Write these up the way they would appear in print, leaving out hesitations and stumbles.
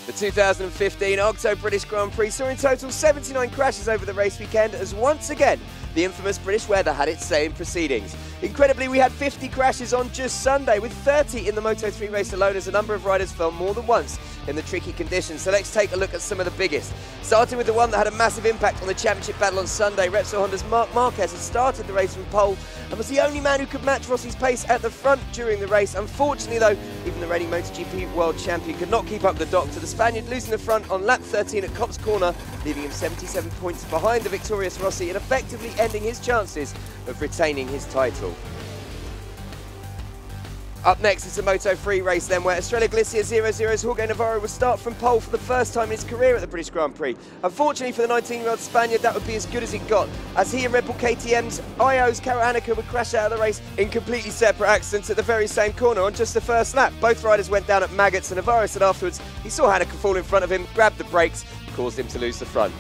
The 2015 Octo British Grand Prix saw in total 79 crashes over the race weekend as once again the infamous British weather had its say in proceedings. Incredibly, we had 50 crashes on just Sunday, with 30 in the Moto3 race alone, as a number of riders fell more than once in the tricky conditions. So let's take a look at some of the biggest. Starting with the one that had a massive impact on the championship battle on Sunday, Repsol Honda's Marc Marquez had started the race from pole and was the only man who could match Rossi's pace at the front during the race. Unfortunately though, even the reigning MotoGP world champion could not keep up the doctor, the Spaniard losing the front on lap 13 at Copse Corner, leaving him 77 points behind the victorious Rossi and effectively ending his chances of retaining his title. Up next is the Moto3 race then, where Estrella Galicia 00's Jorge Navarro will start from pole for the first time in his career at the British Grand Prix. Unfortunately for the 19-year-old Spaniard, that would be as good as it got, as he and Red Bull KTM's IO's Karel Anneke would crash out of the race in completely separate accidents at the very same corner on just the first lap. Both riders went down at maggots, and Navarro said afterwards he saw Anneke fall in front of him, grabbed the brakes, caused him to lose the front.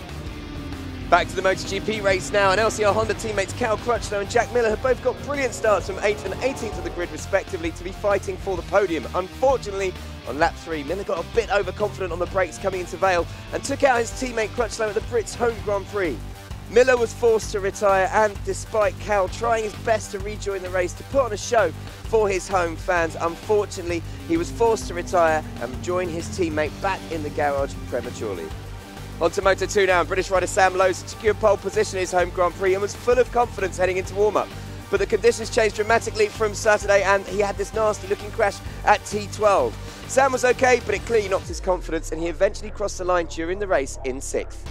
Back to the MotoGP race now, and LCR Honda teammates Cal Crutchlow and Jack Miller have both got brilliant starts from 8th and 18th of the grid respectively to be fighting for the podium. Unfortunately, on lap 3, Miller got a bit overconfident on the brakes coming into Vale and took out his teammate Crutchlow at the Brits home Grand Prix. Miller was forced to retire, and despite Cal trying his best to rejoin the race to put on a show for his home fans, unfortunately he was forced to retire and join his teammate back in the garage prematurely. On to Moto2 now, and British rider Sam Lowe secured pole position in his home Grand Prix and was full of confidence heading into warm-up. But the conditions changed dramatically from Saturday, and he had this nasty-looking crash at T12. Sam was okay, but it clearly knocked his confidence, and he eventually crossed the line during the race in 6th.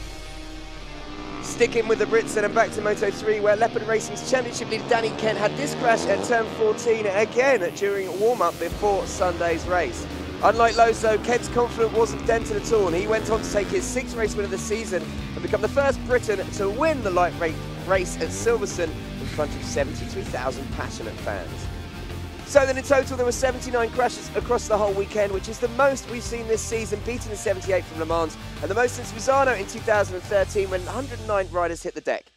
Sticking with the Brits then, and back to Moto3, where Leopard Racing's championship leader Danny Kent had this crash at turn 14 again during warm-up before Sunday's race. Unlike Lowe, though, Kent's confidence wasn't dented at all, and he went on to take his 6th race win of the season and become the first Briton to win the lightweight race at Silverstone in front of 73,000 passionate fans. So then in total there were 79 crashes across the whole weekend, which is the most we've seen this season, beating the 78 from Le Mans, and the most since Misano in 2013 when 109 riders hit the deck.